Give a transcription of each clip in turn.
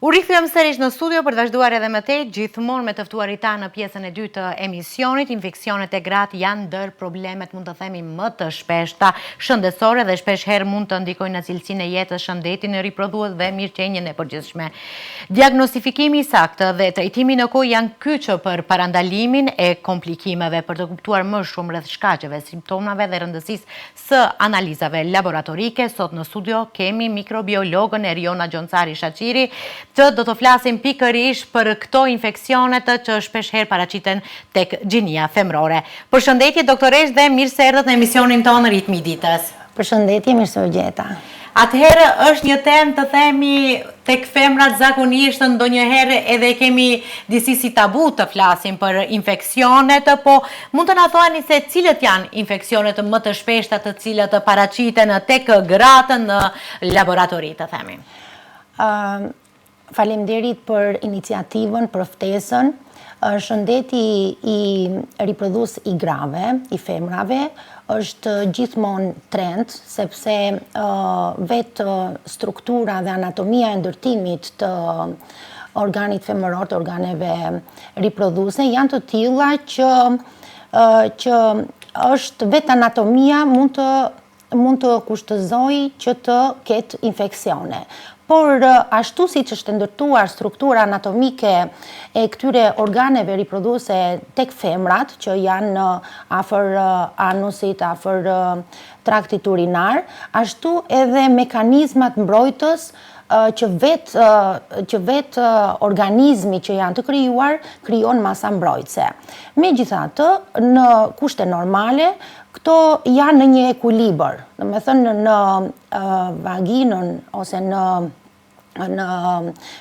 U rikthyer sërish në studio për të vazhduar edhe më tej, gjithmonë me të ftuarit tanë në pjesën e dytë të emisionit. Infeksionet e gratë janë ndër problemet, mund të themi, më të shpeshta shëndetësore dhe shpesh herë mund të ndikojnë në cilësinë e jetës, shëndetin e riprodhues dhe mirëqenien e përgjithshme. Diagnostifikimi i saktë dhe trajtimi në kohë janë kyçë për parandalimin e komplikimeve. Për të kuptuar më shumë rreth shkaqeve, simptomave dhe rëndësisë së analizave laboratorike, sot në studio kemi mikrobiologën Eriona Gjoncari Shaqiri, që do të flasim pikërisht për këto infeksionet që shpesh herë paraqiten tek gjinia femrore. Përshëndetje doktoresh dhe mirë se erdhët në emisionin tonë Ritmi i ditës. Përshëndetje, mirë se u gjeta. Atëherë është një temë të themi tek femrat zakonisht ndonjëherë edhe kemi disi si tabu të flasim për infeksionet, po mund të na thoni se cilët janë infeksionet më të shpeshta të cilët paraqiten tek gratë në laboratori, të themi. Faleminderit për iniciativën, për ftesën. Shëndeti i riprodhues i grave, i femrave, është gjithmonë trend, sepse vetë struktura dhe anatomia e ndërtimit të organit femëror, të organeve riprodhuese, janë të tilla që është vetë anatomia mund të kushtëzojë që të ketë infeksione. Por ashtu si që është ndërtuar struktura anatomike e këtyre organeve riprodhuese tek femrat, që janë afër anusit, afër traktit urinar, ashtu edhe mekanizmat mbrojtës që vetë organizmi që janë të krijuar, krijon masa mbrojtëse. Megjithatë, në kushte normale, këto janë në një ekuilibër. Domethënë në vaginën ose në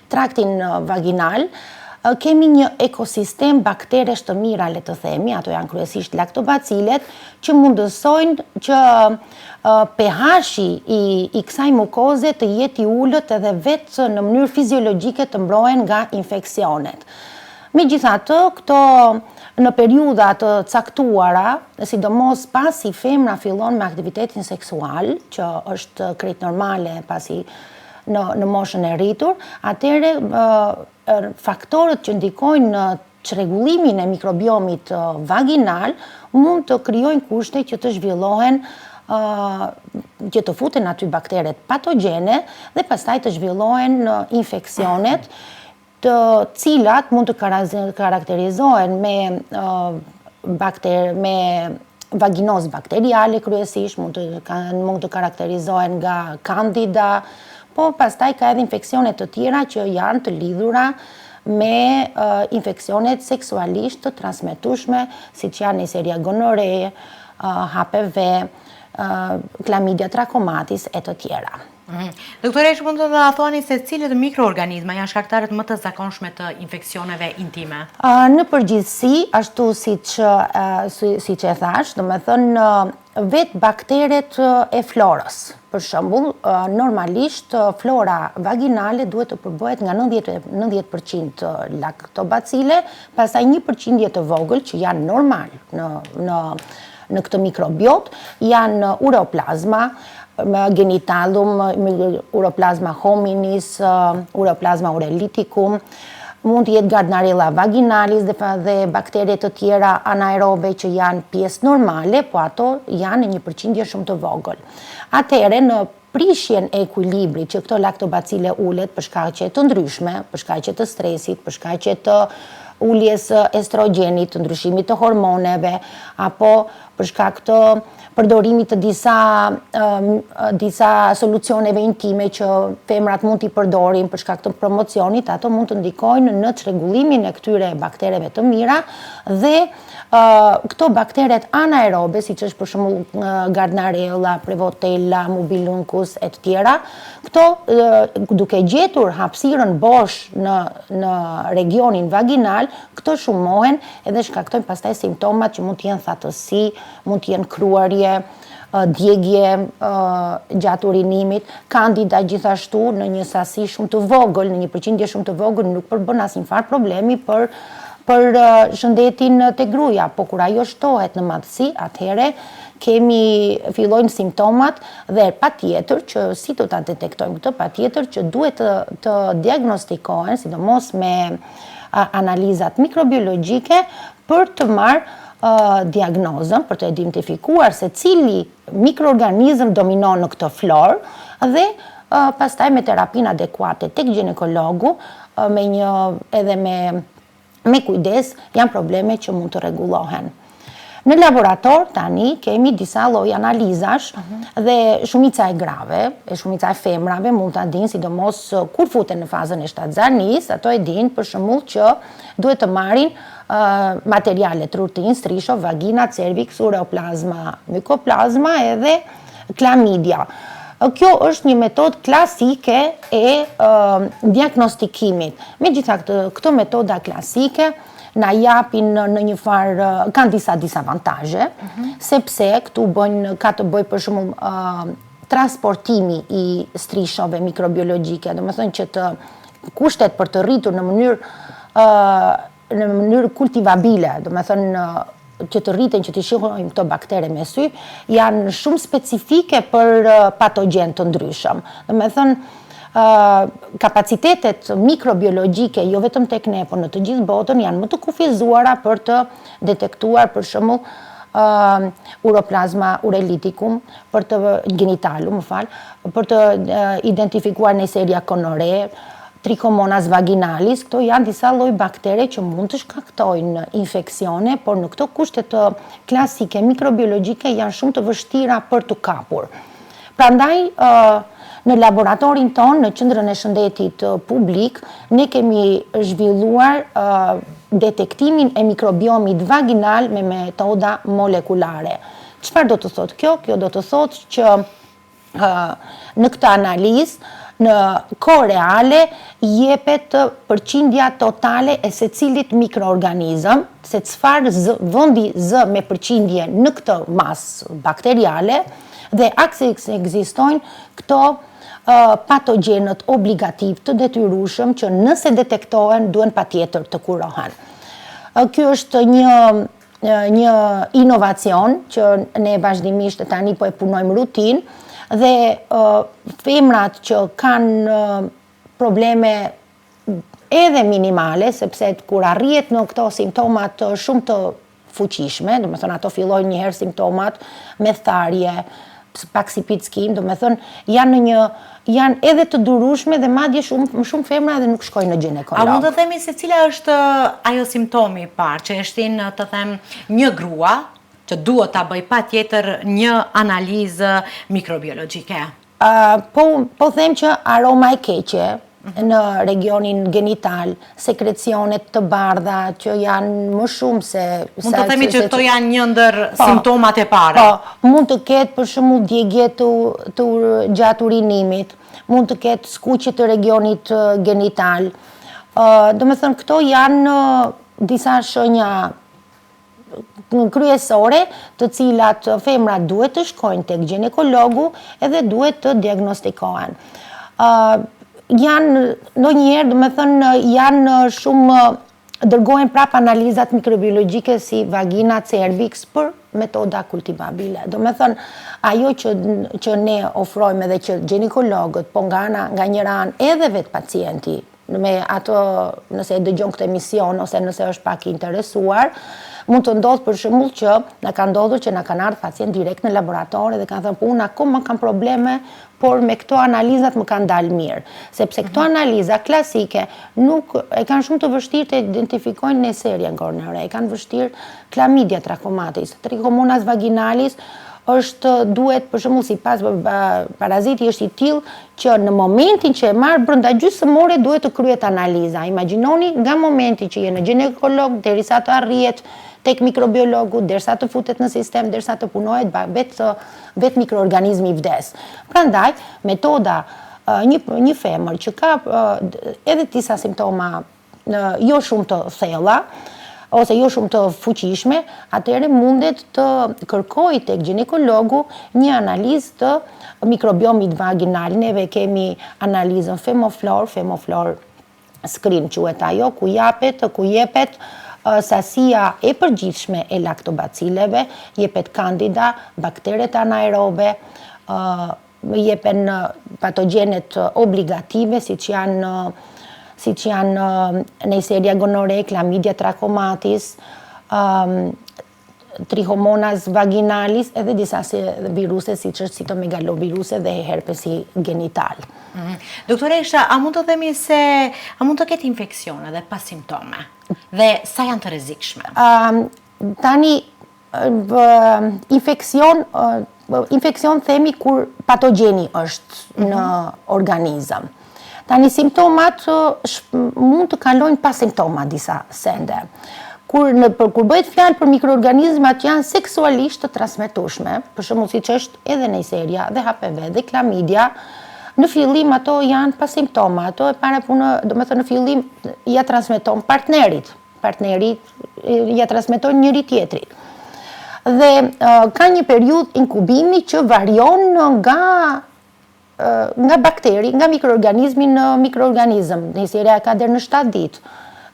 traktin vaginal, kemi një ekosistem bakteresh të mira, le të themi, ato janë kryesisht laktobacilet, që mundësojnë që pH-i i kësaj mukoze të jetë i ulët edhe vetë në mënyrë fiziologjike të mbrohen nga infeksionet. Megjithatë, këto në periudha të caktuara, sidomos pasi femra fillon me aktivitetin seksual, që është krejt normale pasi në moshën e rritur, atëherë faktorët që ndikojnë në çrregullimin e mikrobiomit vaginal mund të krijojnë kushte që të zhvillohen, që të futen aty bakteret patogjene dhe pastaj të zhvillohen infeksionet, të cilat mund të karakterizohen me vaginozë bakteriale kryesisht, mund të karakterizohen nga kandida, po pastaj ka edhe infeksionet të tjera që janë të lidhura me infeksionet seksualisht të transmetueshme, siç janë Neisseria gonorrhoeae, HPV, Chlamydia trachomatis e të tjera. Doktoresh, mund të na thoni se cilët mikroorganizma janë shkaktarët më të zakonshme të infeksioneve intime? Në përgjithësi, ashtu siç e thash, domethënë vetë bakteret e florës. Për shembull, normalisht flora vaginale duhet të përbëhet nga 90% laktobacile, pastaj 1% të vogël që janë normal në këtë mikrobiot, janë ureoplazma, genitalum, ureoplasma hominis, ureoplasma ureliticum, mund të jetë Gardnerella vaginalis dhe bakterie të tjera anaerobe që janë pjesë normale, po ato janë në 1% shumë të vogël. Atëherë, në prishjen e ekuilibrit që këto laktobacile ulet për shkaqe të ndryshme, për shkaqe të stresit, për shkaqe të uljes estrogenit, të ndryshimit të hormoneve, apo për shkak të përdorimit të disa solucioneve intime që femrat mund t'i përdorin për shkak të promocionit, ato mund të ndikojnë në çrregullimin e këtyre baktereve të mira dhe këto bakteret anaerobe, siç është për shembull Gardnerella, Prevotella, Mobiluncus e të tjera, këto duke gjetur hapësirën bosh në regionin vaginal, këto shumohen edhe shkaktojnë pastaj simptomat që mund të jenë thatësi, mund të jenë kruarje, djegje gjatë urinimit, kandida gjithashtu në një sasi shumë të vogël, në 1% shumë të vogël, nuk përbën asnjë farë problemi për për shëndetin të gruaja, po kur ajo shtohet në madhësi, atëhere fillojnë simptomat dhe patjetër që si do ta detektojmë këtë, patjetër që duhet të diagnostikohen, sidomos me analizat mikrobiologjike për të marrë diagnozën, për të identifikuar se cili mikroorganizëm dominon në këtë florë dhe pastaj me terapinë adekuate tek ginekologu edhe me kujdes janë probleme që mund të rregullohen. Në laborator tani kemi disa lloj analizash dhe shumica e grave, shumica e femrave mund ta dinë, sidomos kur futen në fazën e shtatzanisë, ato e dinë për shembull që duhet të marrin materialet rutinë, strisho, vagina, cervix, ureoplazma, mykoplazma edhe klamidia. Kjo është një metodë klasike e diagnostikimit. Megjithatë, këto metoda klasike na japin në një farë, kanë disa disavantazhe, sepse këtu ka të bëjë për shembull transportimi i strishove mikrobiologjike, domethënë që të kushtet për të rritur në mënyrë kultivabile, domethënë që të rriten, që të shohim këto baktere me sy, janë shumë specifike për patogjen të ndryshëm. Domethënë kapacitetet mikrobiologjike, jo vetëm tek ne, por në të gjithë botën, janë më të kufizuara për të detektuar për shembull uroplazma ureliticum, genitalum, për të identifikuar Neisseria gonorrhoeae, Trichomonas vaginalis, këto janë disa lloj baktere që mund të shkaktojnë infeksione, por në këto kushte të klasike mikrobiologjike janë shumë të vështira për të kapur. Prandaj, në laboratorin tonë, në Qendrën e Shëndetit Publik, ne kemi zhvilluar detektimin e mikrobiomit vaginal me metoda molekulare. Çfarë do të thotë kjo? Kjo do të thotë që në këtë analizë, në kohë reale, jepet përqindja totale e secilit mikroorganizëm, se çfarë vendi Z me përqindje në këtë masë bakteriale, dhe akse ekzistojnë këto patogjenët obligativ të detyrueshëm që nëse detektohen duhen patjetër të kurohen. Ky është një inovacion që ne vazhdimisht tani po e punojmë rutinë dhe femrat që kanë probleme edhe minimale, sepse kur arrihet në këto simptomat shumë të fuqishme, domethënë ato fillojnë një herë simptomat me tharje, pak si pickim, domethënë janë edhe të durueshme dhe madje shumë femra edhe nuk shkojnë në ginekolog. A mund të themi se cila është ajo simptomi i parë që e shtin të them një grua që duhet ta bëj patjetër një analizë mikrobiologjike? Po them që aroma e keqe në regionin genital, sekrecionet të bardha që janë më shumë se... Mund të themi që këto janë një ndër simptomat e para? Po, mund të ketë për shembull djegje të gjatë urinimit, mund të ketë skuqje të regionit genital. Domethënë këto janë disa shenja kryesore të cilat femrat duhet të shkojnë tek ginekologu edhe duhet të diagnostikohen. Janë ndonjëherë, domethënë janë shumë dërgohen prap analizat mikrobiologjike si vagina, cervix për metoda kultivabile. Domethënë ajo që ne ofrojmë edhe që ginekologët, po nga njëra anë edhe vetë pacienti, me ato nëse e dëgjon këtë emision ose nëse është pak i interesuar, mund të ndodhë për shembull që na ka ndodhur që na kanë ardhur pacient direkt në laborator dhe kanë thënë po unë akoma kam probleme, por me këto analizat më kanë dalë mirë, sepse këto analiza klasike nuk e kanë shumë të vështirë të identifikojnë Neisseria gonorrhoeae, kanë vështirë Chlamydia trachomatis, Trichomonas vaginalis duhet për shembull sipas paraziti është i tillë që në momentin që e marr brenda gjysmore duhet të kryhet analiza. Imagjinoni nga momenti që je në ginekolog derisa të arrihet tek mikrobiologu, derisa të futet në sistem, derisa të punohet, vetë mikroorganizmi vdes. Prandaj, metoda një femër që ka edhe disa simptoma jo shumë të thella, ose jo shumë të fuqishme, atëherë mundet të kërkojë tek ginekologu një analizë të mikrobiomit vaginal. Neve kemi analizën femoflor screen quhet ajo, ku jepet sasia e përgjithshme e laktobacileve, jepet candida, bakteret anaerobe, jepen patogenet obligative, siç janë Neisseria gonorrhoeae, Chlamydia trachomatis, Trichomonas vaginalis, edhe disa viruse siç është cytomegaloviruse dhe herpesi genital. Doktoresha, a mund të themi se a mund të ketë infeksione dhe pas simptome? Dhe sa janë të rrezikshme? Tani infeksion themi kur patogjeni është në organizëm. Tani simptomat mund të kalojnë pa simptoma disa sende. Kur bëhet fjalë për mikroorganizmat që janë seksualisht të transmetueshme, për shembull siç është edhe Neisseria dhe HPV dhe Chlamydia, në fillim ato janë pa simptoma, ato e para punë, domethënë në fillim ja transmeton partnerit ja transmeton njëri tjetrit. Dhe ka një periudhë inkubimi që varion nga bakteri, nga mikroorganizmi në mikroorganizëm. Neisseria ka deri në 7 ditë.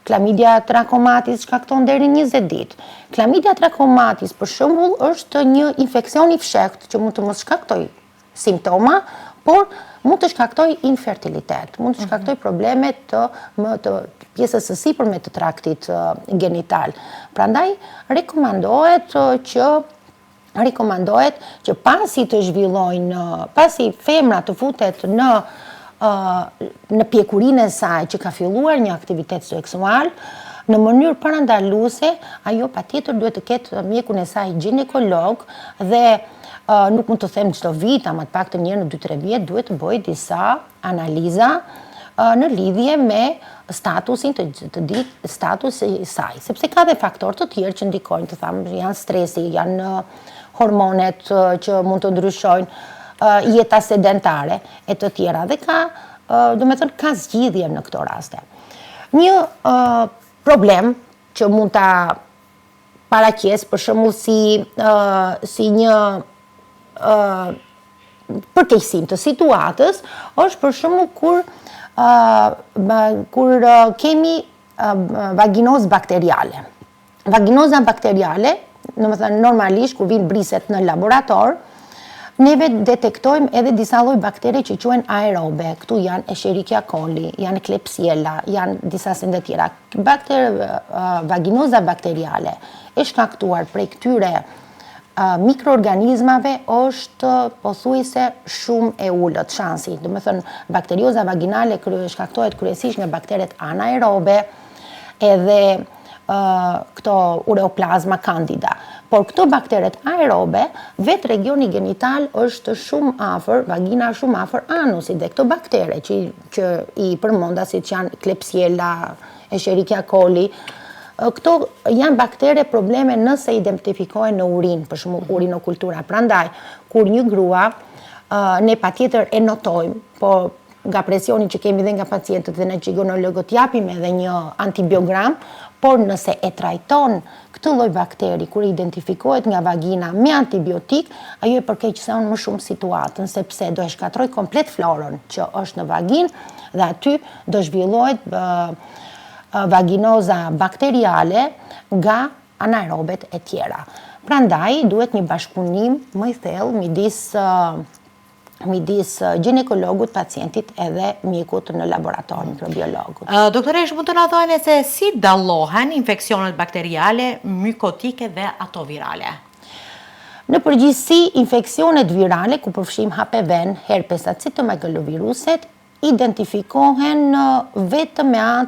Chlamydia trachomatis shkakton deri 20 ditë. Chlamydia trachomatis, për shembull, është një infeksion i fshehtë që mund të mos shkaktoj simptoma, por mund të shkaktoj infertilitet, mund të shkaktoj probleme të pjesës së sipërme të traktit genital. Prandaj rekomandohet që pasi të zhvillojnë, pasi femra të futet në pjekurinë e saj që ka filluar një aktivitet seksual, në mënyrë parandaluese, ajo patjetër duhet të ketë mjekun e saj ginekolog dhe nuk mund të them çdo vit, ama të paktën një herë në 2-3 vjet duhet të bëjë disa analiza në lidhje me statusin statusi i saj, sepse ka dhe faktorë të tjerë që ndikojnë, të thamë, janë stresi, janë hormonet që mund të ndryshojnë, jeta sedentare e të tjera dhe ka zgjidhje në këto raste. Një problem që mund ta paraqes për shembull si një përkeqësim të situatës është për shembull kur kemi vaginozë bakteriale. Vaginoza bakteriale, domethënë normalisht kur vinë briset në laborator, neve detektojmë edhe disa lloj baktere që quhen aerobe. Këtu janë Escherichia coli, janë Klebsiella, janë disa sende tjera. Vaginoza bakteriale e shkaktuar prej këtyre mikroorganizmave është pothuajse shumë e ulët shansi. Domethënë bakterioza vaginale shkaktohet kryesisht nga bakteret anaerobe edhe këto ureoplasma candida. Por këto bakteret aerobe, vetë regioni genital është shumë afër, vagina shumë afër anusit dhe këto baktere që i përmenda siç janë Klebsiella, Escherichia coli, këto janë baktere probleme nëse identifikohen në urinë, për shembull urinokultura. Prandaj, kur një grua ne patjetër e notojmë, po nga presioni që kemi dhe nga pacientët dhe ne ginekologët japim edhe një antibiogram, por nëse e trajton këtë lloj bakteri kur identifikohet nga vagina me antibiotik, ajo e përkeqëson më shumë situatën, sepse do e shkatroj komplet florën që është në vaginë dhe aty do zhvillohet vaginoza bakteriale nga anaerobet e tjera. Prandaj duhet një bashkëpunim më i thellë midis ginekologut, pacientit edhe mjekut në laborator mikrobiologut. Doktoresh, mund të na thoni se si dallohen infeksionet bakteriale, mykotike dhe ato virale? Në përgjithësi, infeksionet virale, ku përfshim HPV-n, herpesat, cytomegaloviruset, identifikohen vetëm me anë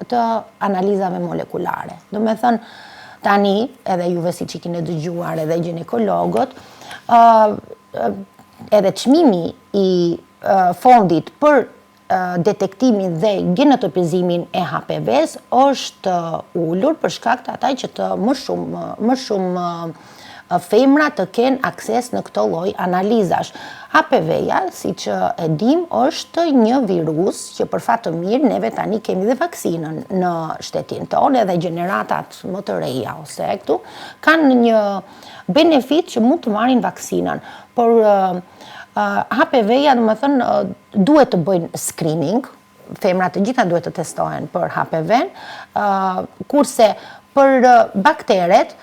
të analizave molekulare. Do me thënë, tani, edhe juve si që kine dëgjuar edhe ginekologët, edhe çmimi i fondit për detektimin dhe genotopizimin e HPV-s është ulur për shkak të ataj që të më shumë femra të kenë akses në këto lloj analizash. HPV-ja, siç e dim, është një virus që për fat të mirë neve tani kemi dhe vaksinën në shtetin tonë edhe gjeneratat më të reja ose këtu kanë një benefit që mund të marrin vaksinën, por HPV-ja, domethënë, duhet të bëjnë screening, femrat të gjitha duhet të testohen për HPV-n, kurse për bakteret,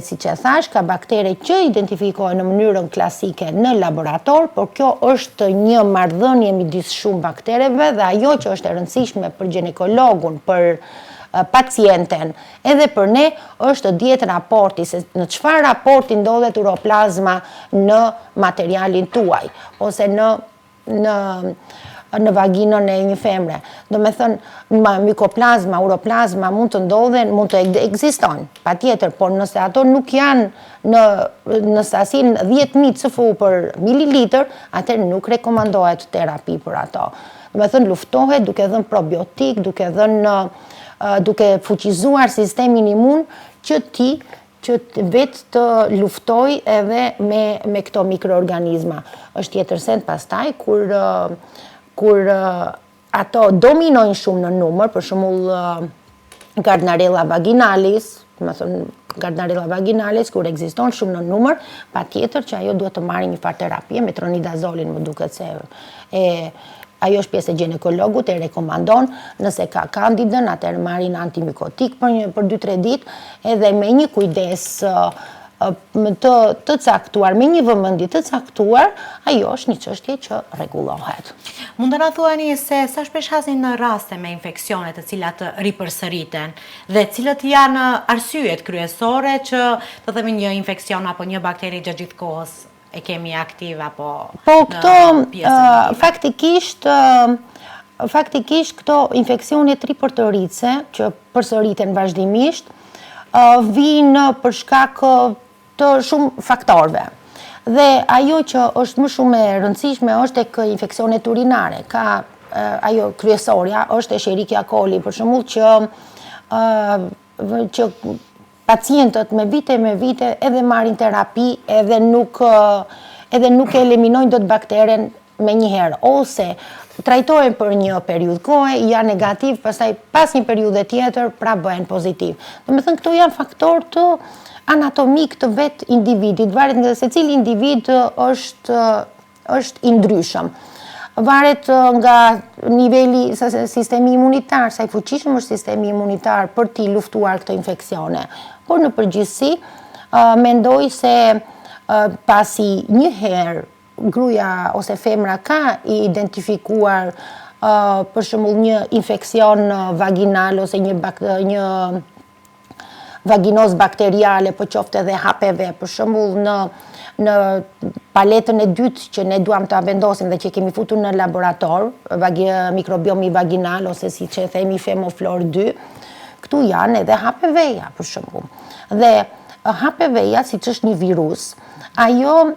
si që thash, ka baktere që identifikohen në mënyrën klasike në laborator, por kjo është një marrëdhënie midis shumë baktereve dhe ajo që është e rëndësishme për ginekologun, për pacienten, edhe për ne, është të dihet raporti, se në çfarë raporti ndodhet uroplazma në materialin tuaj, ose në vaginën e një femre. Do me thënë, mykoplazma, uroplazma mund të ndodhen, mund të ekzistojnë, patjetër, por nëse ato nuk janë në stasinë 10.000 CFU për mililitër, atëherë nuk rekomandohet terapi për ato. Do me thënë, luftohet duke dhënë probiotik, duke fuqizuar sistemin imun që vetë të luftoj edhe me këto mikroorganizma. Është tjetër send pastaj kur ato dominojnë shumë në numër, për shembull Gardnerella vaginalis, Gardnerella vaginalis, kur ekziston shumë në numër, patjetër që ajo duhet të marrë një farë terapie, metronidazolin më duket se ajo është pjesë e ginekologut, e rekomandon, nëse ka kandidën, atëherë marrin antimikotik për 2-3 ditë, edhe me një kujdes të caktuar, me një vëmendje të caktuar, ajo është një çështje që rregullohet. Mund të na thuani se sa shpesh hasin në raste me infekcione të cilat ripërsëriten dhe cilët janë arsyet kryesore që të themi një infekcion apo një bakteri gjatë gjithë kohës e kemi aktiv apo këto faktikisht këto infeksionet ripërtëritse që përsëriten vazhdimisht vinë për shkak të shumë faktorëve. Dhe ajo që është më shumë e rëndësishme është tek infeksionet urinare. Ajo kryesorja është Escherichia coli, për shembull që pacientët me vite edhe marrin terapi edhe nuk e eliminojnë dot bakteren me njëherë, ose trajtohen për një periudhë kohe, janë negativ, pastaj pas një periudhe tjetër pra bëhen pozitiv. Do të thënë këto janë faktorë të anatomik të vetë individit, varet nga se cili individ është i ndryshëm. Varet nga niveli sistemi imunitar, sa i fuqishëm është sistemi imunitar për t'i luftuar këto infeksione. Por në përgjithësi, mendoj se pasi një herë gruaja ose femra ka identifikuar për shembull një infeksion vaginal ose një vaginoz bakteriale, po qoftë edhe HPV, për shembull në paletën e dytë që ne duam ta vendosim dhe që kemi futur në laborator, mikrobiomi vaginal ose siç e themi Femoflor 2, këtu janë edhe HPV-ja, për shembull. Dhe HPV-ja, siç është një virus, ajo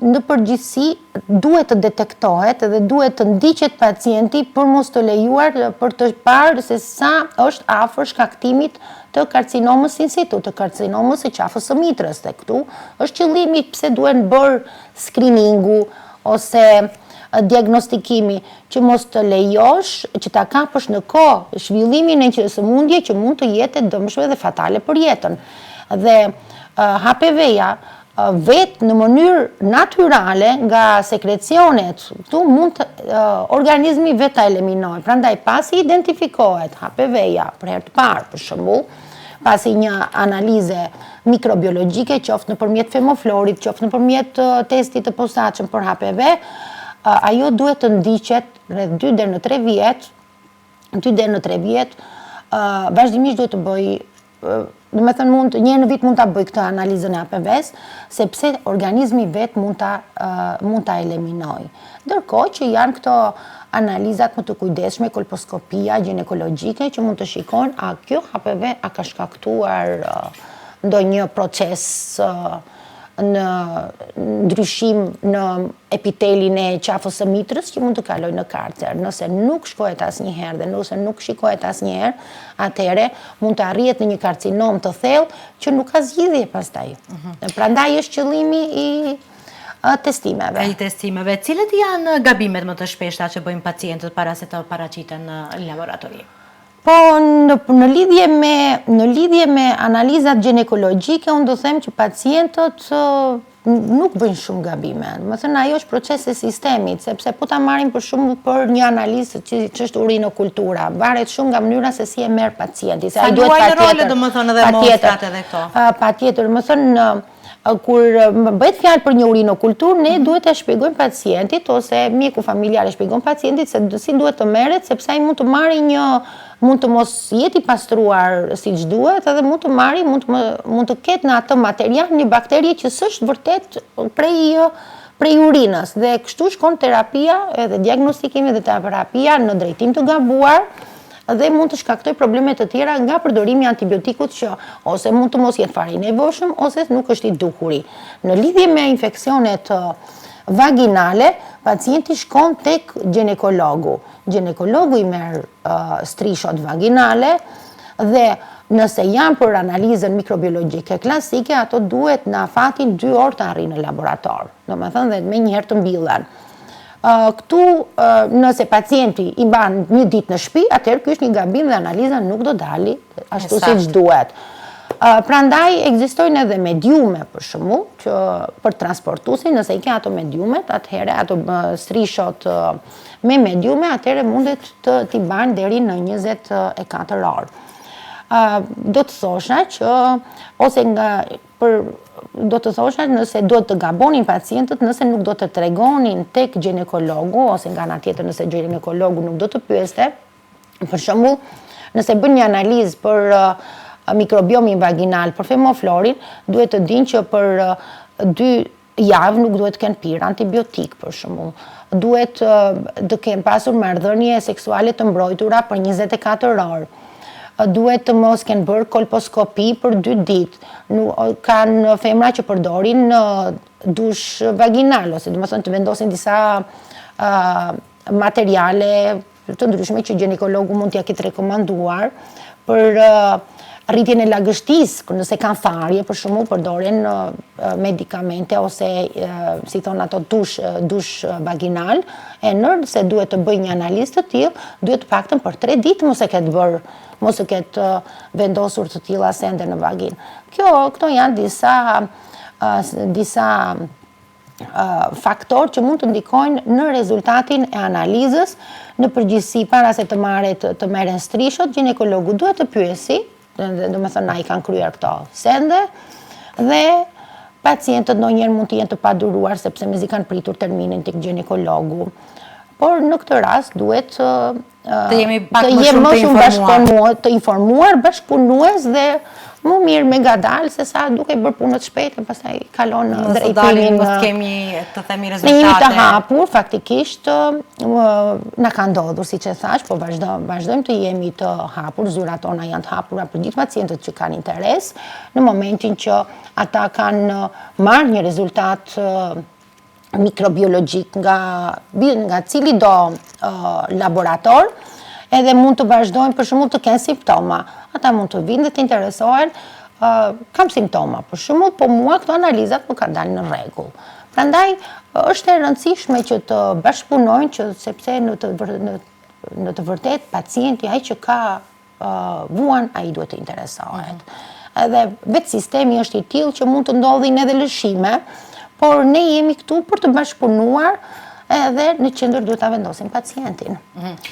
në përgjithësi duhet të detektohet dhe duhet të ndiqet pacienti për mos të lejuar për të parë se sa është afër shkaktimit të karcinomës in situ, të karcinomës së qafës së mitrës. Dhe këtu është qëllimi pse duhen bërë screeningu ose diagnostikimi, që mos të lejosh, që ta kapësh në kohë zhvillimin e një sëmundje që mund të jetë dëmshme dhe fatale për jetën. Dhe HPV-ja vetë në mënyrë natyrale nga sekrecionet, këtu mund organizmi vetë ta eliminojë. Prandaj pasi identifikohet HPV-ja për herë të parë, për shembull, pasi një analize mikrobiologjike, qoftë nëpërmjet femoflorit, qoftë nëpërmjet testit të posaçëm për HPV, ajo duhet të ndiqet rreth 2 deri në 3 vjet, 2 deri në 3 vjet, vazhdimisht duhet të bëj, do të thënë një herë në vit mund ta bëj këtë analizën e HPV-s, sepse organizmi vet mund ta eliminojë. Ndërkohë që janë këto analizat më të kujdesshme, kolposkopia ginekologjike, që mund të shikojnë a kjo HPV a ka shkaktuar ndonjë proces në ndryshim në epitelin e qafës së mitrës që mund të kalojë në karcer. Nëse nuk shkohet asnjëherë dhe nëse nuk shikohet asnjëherë, atëherë mund të arrihet në një karcinom të thellë që nuk ka zgjidhje pastaj. Prandaj është qëllimi i testimeve. Cilët janë gabimet më të shpeshta që bëjnë pacientët para se të paraqiten në laboratori? Po, në lidhje me analizat ginekologjike, unë do them që pacientët nuk bëjnë shumë gabime. Më thënë, ajo është proces e sistemit, sepse po ta marrim për shumë për një analizë që është urinokultura, varet shumë nga mënyra se si e merr pacienti. Sa luajnë role, domethënë, edhe mostrat edhe këto? Patjetër, më thënë, kur bëhet fjalë për një urinokulturë, ne duhet të shpjegojmë pacientit ose mjeku familjar e shpjegon pacientit se si duhet të merret, sepse ai mund të marrë mund të mos jeti pastruar siç duhet, edhe mund të marrë, mund të ketë në atë material një bakteri që s'është vërtet prej urinës. Dhe kështu shkon terapia, edhe diagnostikimi dhe terapia në drejtim të gabuar, dhe mund të shkaktoj probleme të tjera nga përdorimi i antibiotikut që ose mund të mos jetë fare i nevojshëm ose nuk është i duhuri. Në lidhje me infeksionet vaginale, pacienti shkon tek ginekologu. Ginekologu i merr strishot vaginale dhe nëse janë për analizën mikrobiologjike klasike, ato duhet në afatin 2 orë të arrijnë në laborator. Domethënë dhe me njëherë të mbillen. Këtu, nëse pacienti i mban një ditë në shtëpi, atëherë ky është një gabim dhe analiza nuk do dali ashtu siç duhet. Prandaj ekzistojnë edhe mediume për shembull, që për transportuesin, nëse i ke ato mediumet, atëherë ato strishot me mediume, atëherë mundet të t'i banë deri në 24 orë. Do të thosha që do të thosha nëse do të gabonin pacientët, nëse nuk do të tregonin tek ginekologu, ose nga ana tjetër nëse ginekologu nuk do të pyeste, për shembull, nëse bën një analizë për mikrobiomin vaginal, për femoflorin, duhet të dinë që për 2 javë nuk duhet të kenë pirë antibiotik, për shembull. Duhet të kenë pasur marrëdhënie seksuale të mbrojtura për 24 orë. Duhet të mos kenë bërë kolposkopi për 2 ditë. Kanë femra që përdorin dush vaginal, ose domethënë të vendosin disa materiale të ndryshme që ginekologu mund t'ia ketë rekomanduar për rritjen e lagështisë, nëse kanë tharje, për shembull, përdoren medikamente ose si thon ato dush vaginal, nëse duhet të bëj një analizë të tillë, duhet paktën për 3 ditë mos e ketë vendosur të tilla sende në vaginë. Këto janë disa faktorë që mund të ndikojnë në rezultatin e analizës. Në përgjithësi, para se të merren strishot, ginekologu duhet të pyesi, domethënë ai kanë kryer këto sende, dhe pacientët ndonjëherë mund të jenë të paduruar sepse mezi kanë pritur terminin tek ginekologu. Por në këtë rast duhet të jemi pak më shumë të informuar bashkëpunues dhe më mirë me ngadalë se sa duke bërë punët shpejt e pastaj kalon në drejtimin mos kemi të themi në jemi rezultate. të hapur, faktikisht na ka ndodhur, siç e thash, po vazhdojmë të jemi të hapur, zyrat tona janë të hapura për gjithë pacientët që kanë interes, në momentin që ata kanë marrë një rezultat mikrobiologjik nga cili do laborator, edhe mund të vazhdojnë për shembull të kenë simptoma. Ata mund të vinë dhe të interesohen, kam simptoma për shembull, po mua këto analizat më kanë dalë në rregull. Prandaj është e rëndësishme që të bashkëpunojnë, sepse në të vërtet pacienti ai që ka vuan, ai duhet të interesohet. Edhe vetë sistemi është i tillë që mund të ndodhin edhe lëshime, por ne jemi këtu për të bashkëpunuar edhe në qendër duhet ta vendosim pacientin.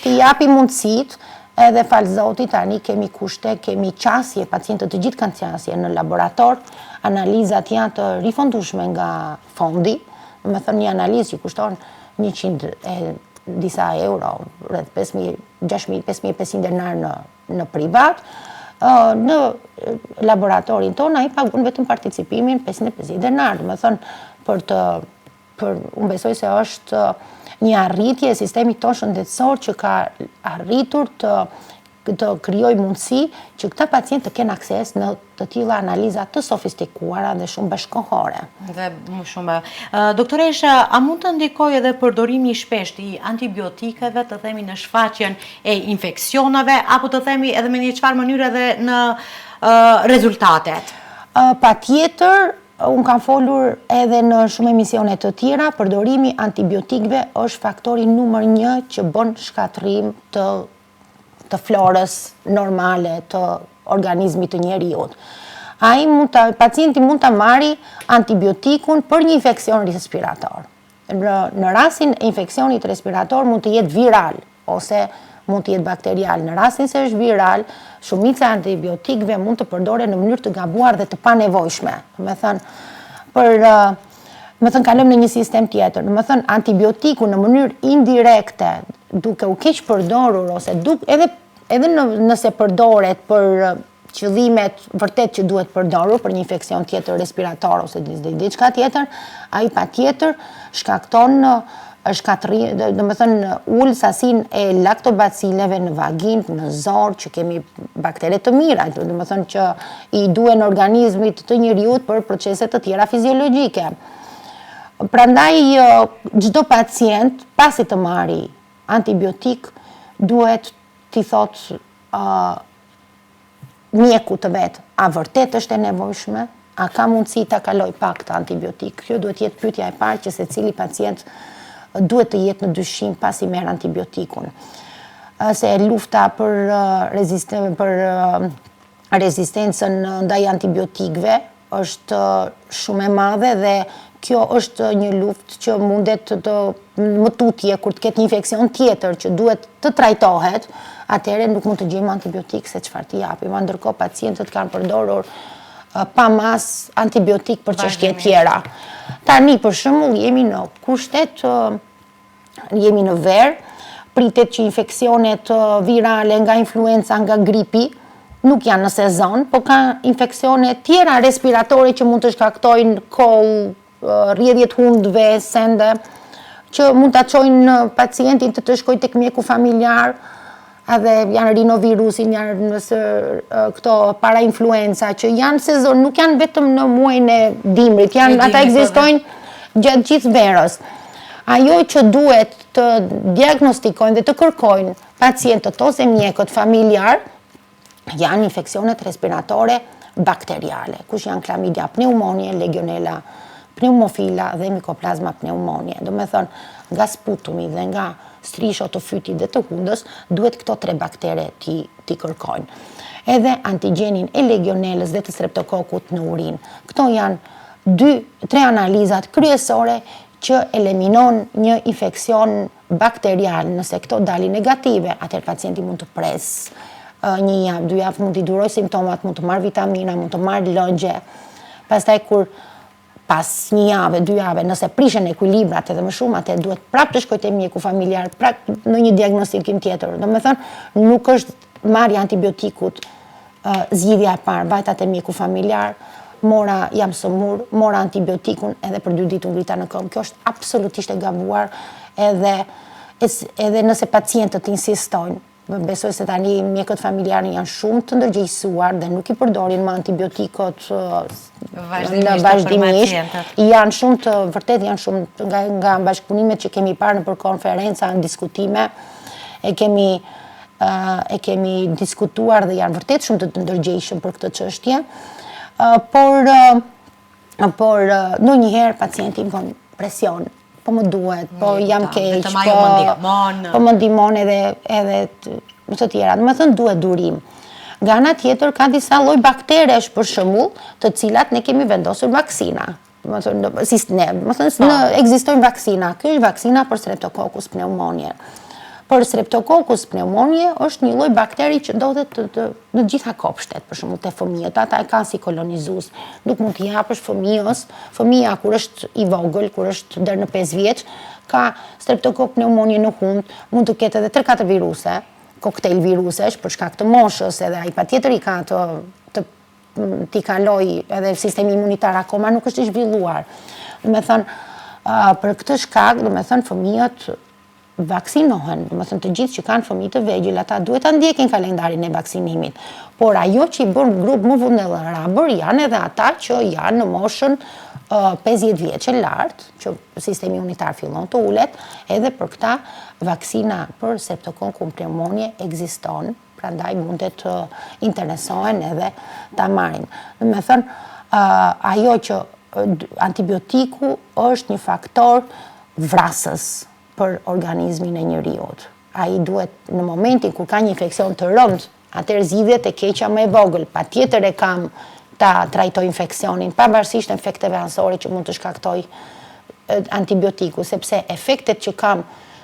Të japi mundësitë, edhe falë Zotit tani kemi kushte, kemi qasje, pacientët të gjithë kanë qasje në laborator, analizat janë të rifondueshme nga fondi, më thënë një analizë që kushton 100 disa euro, rreth 5.500 denar në privat, në laboratorin tonë ai pagun vetëm participimin 550 denar, më thënë unë besoj se është një arritje e sistemit tonë shëndetësor që ka arritur të krijoj mundësi që këta pacientë të kenë akses në të tilla analiza të sofistikuara dhe shumë bashkëkohore. Dhe më shumë. Doktoresha, a mund të ndikojë edhe përdorimi i shpeshtë i antibiotikeve, të themi në shfaqjen e infeksioneve, apo të themi edhe me një çfarë mënyre edhe në rezultatet? Patjetër, unë kam folur edhe në shumë emisione të tjera, përdorimi antibiotikëve është faktori numër 1 që bën shkatërrim të florës normale të organizmit të njeriut. pacienti mund të marri antibiotikun për një infekcion respirator. Në rastin e infekcionit respirator mund të jetë viral, ose mund të jetë bakterial. Në rastin se është viral, shumica e antibiotikëve mund të përdoren në mënyrë të gabuar dhe të panevojshme. Me thënë kalëm në një sistem tjetër. Me thënë antibiotiku në mënyrë indirekte, duke u keq përdorur, ose edhe nëse përdoret për qëllimet vërtet që duhet përdorur për një infekcion tjetër respirator ose diçka tjetër, ai patjetër shkakton ullë sasin e laktobacileve në vagin, në zorë, që kemi baktere të mira, që i duen organizmit të njeriut për proceset të tjera fiziologjike. Prandaj, çdo pacient, pasi të marri antibiotik, duhet t'i thot mjeku të vetë, a vërtet është e nevojshme, a ka mundësi ta kaloj pak të antibiotik. Kjo duhet jetë pyetja e parë që se cili pacient duhet të jetë në dyshim pasi merr antibiotikun. Se lufta për rezistencën ndaj antibiotikëve është shumë e madhe dhe kjo është një luftë që mundet të më tutje kur të ketë një infekcion tjetër që duhet të trajtohet, atëherë nuk mund të gjejmë antibiotik se çfarë t'i japim. Ndërkohë pacientët kanë përdorur pa mas antibiotik për çështje tjera. Tani, për shembull, jemi në kushtet, jemi në verë, pritet që infeksionet virale nga influenca, nga gripi, nuk janë në sezon, po ka infekcione tjera respiratore që mund të shkaktojnë koll, rrjedhjet hundëve, sende, që mund të çojnë pacientin të shkojë tek mjeku familjar, edhe janë rinovirusin, janë këto para-influenza, që janë sezon, nuk janë vetëm në muajin e dimrit, ata ekzistojnë gjatë gjithë verës. Ajo që duhet të diagnostikojnë dhe të kërkojnë pacientët ose mjekët familjar, janë infeksionet respiratore bakteriale, kush janë klamidia pneumonie, legionella pneumofila dhe mycoplasma pneumonie. Do me thonë, nga sputumi dhe nga strisho të fytit dhe të hundës, duhet këto 3 baktere t'i kërkojnë. Edhe antigenin e legionellës dhe të streptokokut në urinë. Këto janë 3 analizat kryesore që eliminon një infekcion bakterial. Nëse këto dalin negative, atëherë pacienti mund të presë 1 javë, 2 javë, mund t'i duroj simptomat, mund të marrë vitamina, mund të marrë lëngje. Pastaj kur pas 1 javë, 2 javë, nëse prishen ekuilibrat edhe më shumë, atë duhet prapë të shkojë te mjeku familjar, prapë në një diagnostikim tjetër. Do me thënë, nuk është marrja antibiotikut zgjidhja e parë, vajta te mjeku familjar, mora jam sëmur, mora antibiotikun edhe për 2 ditë u ngrita në këmbë. Kjo është absolutisht e gabuar edhe nëse pacientët insistojnë. Besoj se tani mjekët familjarë janë shumë të ndërgjegjësuar dhe nuk i përdorin më antibiotikot në vazhdimisht. Janë shumë të vërtet, janë shumë nga bashkëpunimet që kemi parë në për konferenca, në diskutime, e kemi diskutuar dhe janë vërtet shumë të ndërgjegjshëm për këtë çështje. Por ndonjëherë pacienti më bën presion. Po më duhet, po jam keq, po më ndihmon edhe të tjera. Do të thënë duhet durim. Nga ana tjetër ka disa lloj bakteresh për shembull, të cilat ne kemi vendosur vaksina. Do të thënë ekzistojnë vaksina. Kjo është vaksina për Streptococcus pneumoniae. Por Streptococcus pneumoniae është një lloj bakteri që ndodhet në gjitha kopshtet, për shembull te fëmijët, ata e kanë si kolonizues. Nuk mund t'i japësh fëmia kur është i vogël, kur është deri në 5 vjeç, ka Streptococcus pneumoniae në hund, mund të ketë edhe 3-4 viruse, koktejl virusesh për shkak të moshës, edhe ai patjetër i ka t'i kaloj edhe sistemi imunitar akoma nuk është i zhvilluar. Do me thënë, për këtë shkak, do me thënë fëmijët vaksinohen, do me thënë të gjithë që kanë fëmijë të vegjël, ata duhet ta ndjekin kalendarin e vaksinimit. Por ajo që i bën grup më vulnerabël janë edhe ata që janë në moshën 50 vjeç e lartë, që sistemi imunitar fillon të ulet, edhe për këta vaksina për Streptococcus pneumoniae ekziston, prandaj mundet të interesohen edhe ta marrin. Do me thënë, ajo që antibiotiku është një faktor vrasës për organizmin e njeriut. Ai duhet në momentin kur ka një infekcion të rëndë, atëherë zgjidhjet e keqja më e vogël, patjetër e kam ta trajtoj infeksionin, pavarësisht efekteve anësore që mund të shkaktoj antibiotiku, sepse efektet që kam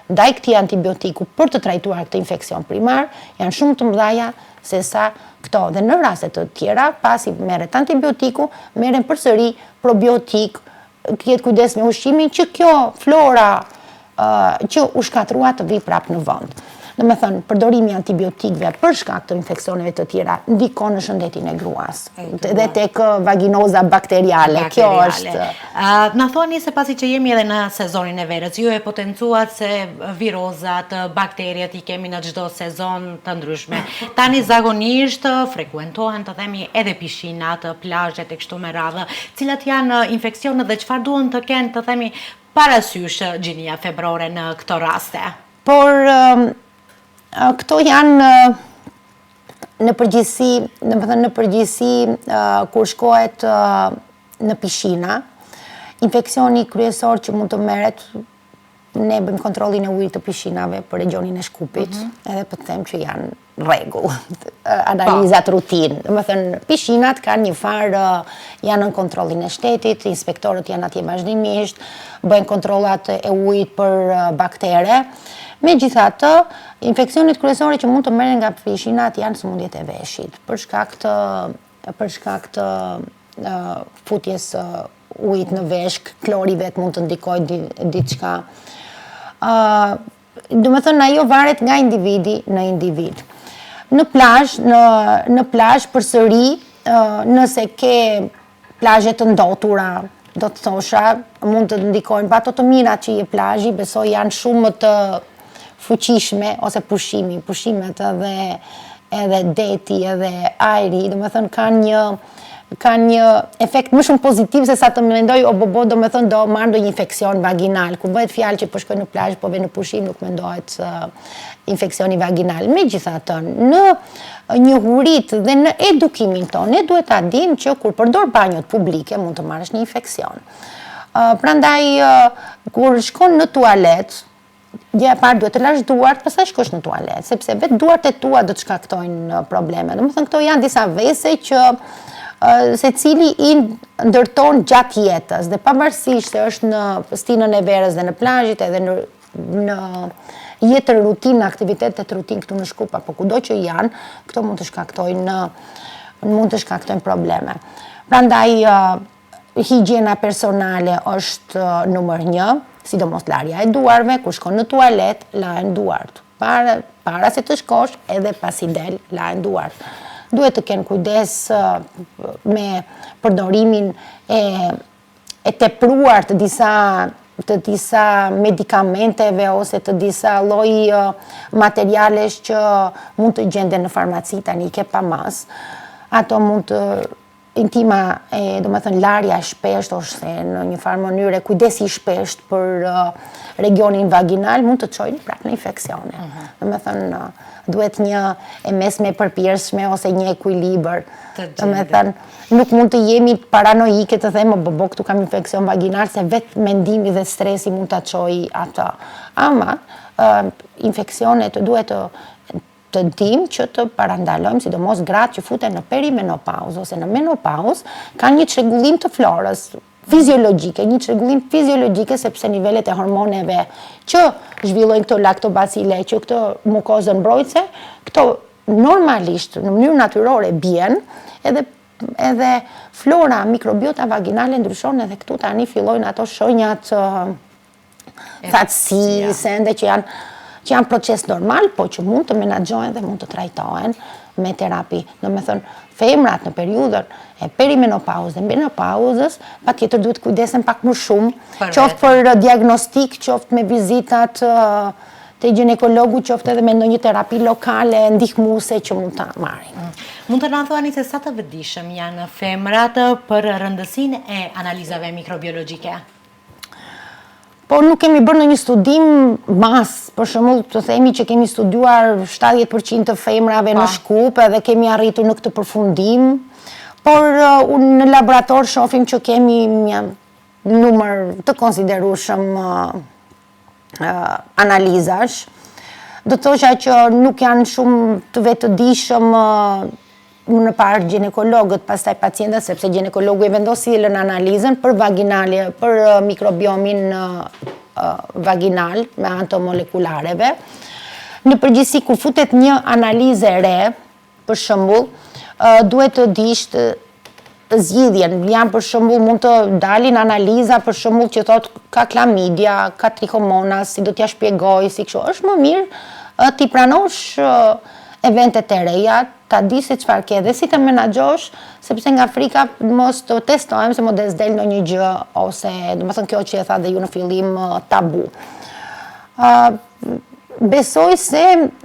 ndaj këtij antibiotiku për të trajtuar këtë infeksion primar janë shumë të mëdha se sa këto. Dhe në raste të tjera, pasi merret antibiotiku, merren përsëri probiotik, ketë kujdes me ushqimin që kjo flora që u shkatrua të vi prapë në vend. Domethënë, përdorimi i antibiotikëve për shkak të infeksioneve të tjera ndikon në shëndetin e gruas. Edhe tek vaginoza bakteriale. Kjo është. Na thoni se pasi që jemi edhe në sezonin e verës, ju e potencuat se virozat, bakteriet i kemi në çdo sezon të ndryshme. Tani zakonisht frekuentohen të themi edhe pishinat, plazhet e kështu me radhë. Cilat janë infeksionet dhe çfarë duhen të kenë të themi parasysh gjinia febrore në këto raste? Por këto janë në përgjithësi kur shkohet në pishina, infeksioni kryesor që mund të merret, ne bëjmë kontrollin e ujit të pishinave për regionin e shkupit, edhe po të them që janë rregull, analizat rutinë. Domethënë, pishinat kanë një farë, janë në kontrollin e shtetit, inspektorët janë atje vazhdimisht, bëjnë kontrollat e ujit për baktere. Megjithatë, infeksionet kryesore që mund të merren nga pishinat janë sëmundjet e veshit, për shkak të futjes ujit në veshk, klori vet mund të ndikojë diçka. Domethënë, ajo varet nga individi në individ. Në plazh përsëri, nëse ke plazhe të ndotura, do të thosha, mund të ndikojnë, pa ato të mira që je plazhi, besoj janë shumë të fuqishme, ose pushimet edhe deti, edhe ajri, domethënë kanë një efekt më shumë pozitiv se sa të mendoj domethënë do marr ndonjë infeksion vaginal. Kur bëhet fjalë që po shkoj në plazh, po vë në pushim, nuk mendohet infeksioni vaginal. Megjithatë, në njohuritë dhe në edukimin tonë, ne duhet ta dimë që kur përdor banjot publike mund të marrësh një infeksion. Prandaj kur shkon në tualet, gjëja e parë duhet të lash duart, pastaj shkosh në tualet, sepse vetë duart e tua do të shkaktojnë probleme. Domethënë këto janë disa vese që secili i ndërton gjatë jetës, dhe pavarësisht se është në stinën e verës dhe në plazhit edhe në jetën rutinë, aktivitetet rutinë këtu në Shkup apo kudo që janë, këto mund të shkaktojnë probleme. Prandaj higjiena personale është numër 1, sidomos larja e duarve, kur shkon në tualet, lahen duart. Para se të shkosh, edhe pasi del, lahen duart. Duhet të kenë kujdes me përdorimin e tepruar të disa medikamenteve ose të disa lloj materialesh që mund të gjenden në farmaci, tani ke pa mas. Ato mund të intima, domethënë larja shpesht ose në një farë mënyrë kujdesi shpesht për regionin vaginal mund të çojnë prapë në infeksione. Domethënë duhet një e mesme përpjershme ose një ekuilibër. Domethënë nuk mund të jemi paranoike të themi këtu kam infeksion vaginal, se vetë mendimi dhe stresi mund ta çojë atë. Ama infeksionet duhet të dimë që të parandalojmë, sidomos gratë që futen në perimenopauzë ose në menopauzë, kanë një çrregullim të florës fiziologjike, një çrregullim fiziologjike sepse nivelet e hormoneve që zhvillojnë këto laktobacile, që këto mukozën mbrojtëse, këto normalisht në mënyrë natyrore bien, edhe flora mikrobiota vaginale ndryshon, edhe këtu tani fillojnë ato shenjat thatësi, sende që janë proces normal, po që mund të menaxhohen dhe mund të trajtohen me terapi. Domethënë, femrat në periudhën e perimenopauzës dhe menopauzës, patjetër duhet kujdesen pak më shumë, qoftë për diagnostik, qoftë me vizitat te ginekologu, qoftë edhe me ndonjë terapi lokale ndihmuese që mund ta marrin. Mund të na thoni se sa të vëdijshëm janë femrat për rëndësinë e analizave mikrobiologjike? Po nuk kemi bërë në një studim për shembull të themi që kemi studiuar 70% të femrave në Shkup edhe kemi arritur në këtë përfundim, por në laborator shohim që kemi një numër të konsiderueshëm analizash. Do të thosha që nuk janë shumë të vetëdijshëm në parë ginekologët, pastaj pacientët, sepse ginekologu e vendos cilën analizën për vaginale, për mikrobiomin vaginal me anë të molekulareve. Në përgjithësi, kur futet një analizë e re, për shembull, duhet të dish zgjidhjen. Janë për shembull mund të dalin analiza për shembull që thot ka klamidia, ka trichomona, si do t'ja shpjegoj, si kështu. Është më mirë ti pranosh eventet e reja, ta di se çfarë ke dhe si të menaxhosh, sepse nga frika mos të testojmë se mos del ndonjë gjë ose, domethënë kjo që e tha dhe ju në fillim, tabu. Besoj se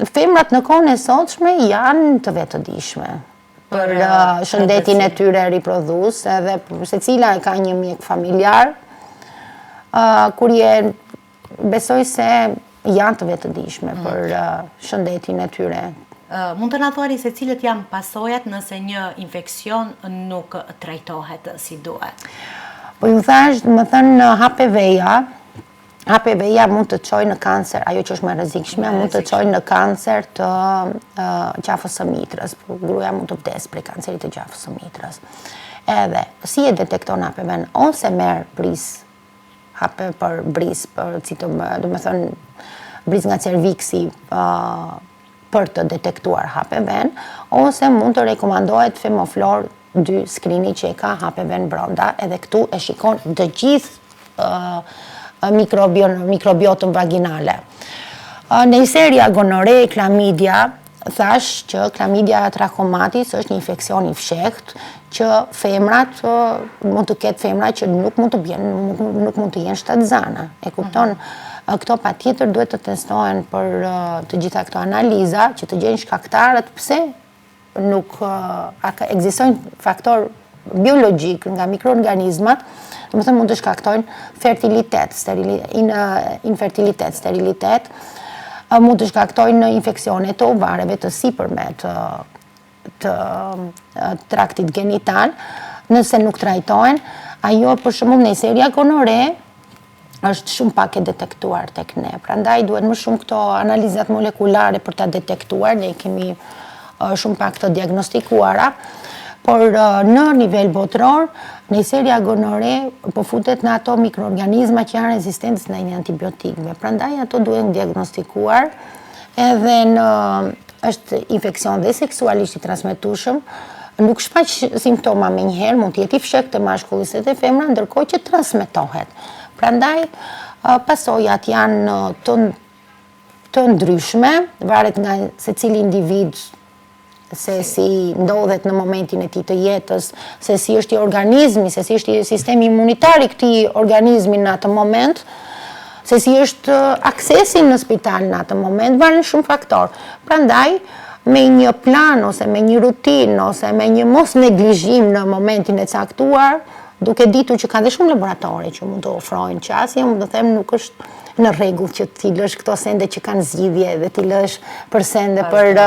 femrat në kohën e sotshme janë të vetëdijshme për shëndetin e tyre riprodhues, edhe secila ka një mjek familjar, besoj se janë të vetëdijshme për shëndetin e tyre. Mund të na thuani se cilët janë pasojat nëse një infekcion nuk trajtohet si duhet? Po ju thash, më thënë HPV-ja mund të çojë në kancer, ajo që është më rrezikshme, mund të çojë në kancer të gjafës së mitrës. Gruaja mund të vdes prej kancerit të gjafës së mitrës. Edhe, si e detekton HPV-n? Ose merr bris, për bris, domethënë bris nga cerviksi, për të detektuar HPV-n, ose mund të rekomandohet Femoflor 2 skrini që e ka HPV-n brenda, edhe këtu e shikon të gjithë mikrobiotën vaginale. Në seria gonore, klamidia, thash që klamidia trachomatis është një infekcion i fshehtë që femrat, mund të ketë femra që nuk mund të jenë shtatzana. E kupton? Këto patjetër duhet të testohen për të gjitha këto analiza, që të gjenë shkaktarët pse nuk ekzistojnë faktor biologjik nga mikroorganizmat, domethënë mund të shkaktojnë fertilitet, infertilitet, sterilitet, mund të shkaktojnë infeksione të ovareve të sipërme të traktit genital, nëse nuk trajtohen. Ajo për shembull Neisseria gonorrhoeae është shumë pak e detektuar tek ne. Prandaj duhet më shumë këto analizat molekulare për ta detektuar, ne kemi shumë pak të diagnostikuara, por në nivel botëror, Neisseria gonorrhoeae po futet në ato mikroorganizma që janë rezistent ndaj antibiotikëve. Prandaj ato duhen diagnostikuar, edhe është infekcion dhe seksualisht i transmetueshëm, nuk shfaq simptoma menjëherë, mund të jetë i fshehtë te mashkulli se te femra, ndërkohë që transmetohet. Prandaj, pasojat janë të ndryshme, varet nga secili individ, se si ndodhet në momentin e tij të jetës, se si është i organizmi, se si është i sistemi imunitar i këtij organizmi në atë moment, se si është aksesi në spital në atë moment, varen shumë faktor. Prandaj, me një plan, ose me një rutinë, ose me një mos neglizhim në momentin e caktuar, duke ditur që ka dhe shumë laboratori që mund të ofrojnë qasje, mund të them nuk është në rregull që ti lësh këto sende që kanë zgjidhje dhe ti lësh për sende për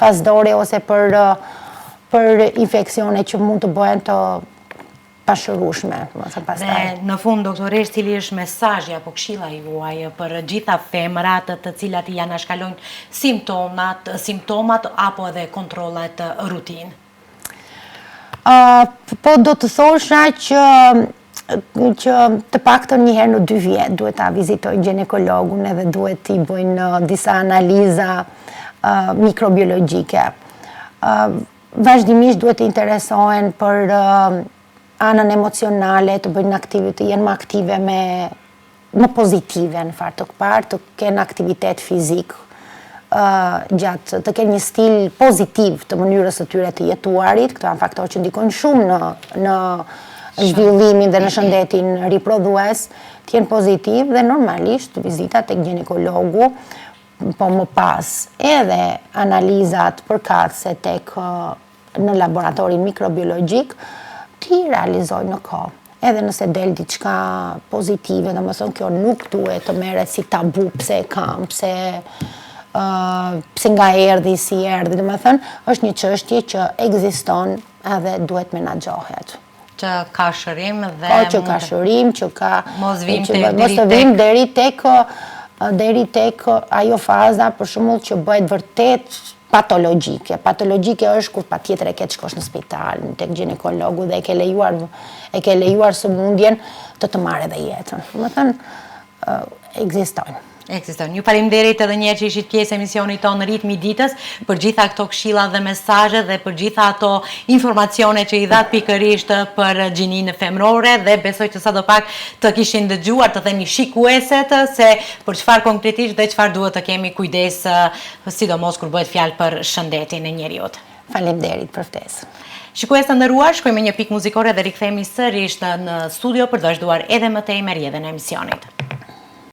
pasdore ose për infeksione që mund të bëhen të pashërueshme. Dhe në fund, doktoresh, cili është mesazhi apo këshilla juaj për gjitha femrat të cilat i anashkalojnë simptomat apo edhe kontrollet rutinë? Po do të thosha që të paktën një herë në 2 vjet duhet ta vizitojnë ginekologun edhe duhet t'i bëjnë disa analiza mikrobiologjike. Vazhdimisht duhet të interesohen për anën emocionale, të bëjnë aktivite, jenë më aktive, më pozitive në fakt të parë, të kenë aktivitet fizik, gjatë të kenë një stil pozitiv të mënyrës së tyre të jetuarit. Këto janë faktorë që ndikojnë shumë në zhvillimin dhe në shëndetin riprodhues, të jenë pozitiv dhe normalisht vizitat tek ginekologu, po më pas edhe analizat përkatëse tek në laboratorin mikrobiologjik, ti realizojnë në kohë. Edhe nëse del diçka pozitive, domethënë kjo nuk duhet të merret si tabu, pse e kam, pse nga erdhi, si erdhi, domethënë, është një çështje që ekziston edhe duhet menaxhohet. Që ka shërim dhe... Po, që ka shërim, që ka... Mos të vim deri tek ajo faza, për shembull, që bëhet vërtet patologjike. Patologjike është kur patjetër e ke të shkosh në spital, tek ginekologu dhe e ke lejuar sëmundjen të marrë edhe jetën. Më thënë, ekzistojnë. Ekziston. Ju faleminderit edhe një herë që ishit pjesë e emisionit tonë Ritmi i ditës për gjitha këto këshilla dhe mesazhe dhe për gjitha ato informacione që i dhat pikërisht për gjininë femrore dhe besoj që sadopak të kishin dëgjuar, të themi shikueset, se për çfarë konkretisht dhe çfarë duhet të kemi kujdes, sidomos kur bëhet fjalë për shëndetin e njeriut. Faleminderit për ftesën. Shikues të nderuar, shkojmë një pikë muzikore dhe rikthehemi sërish në studio për të vazhduar edhe më tej me rrjedhën e emisionit.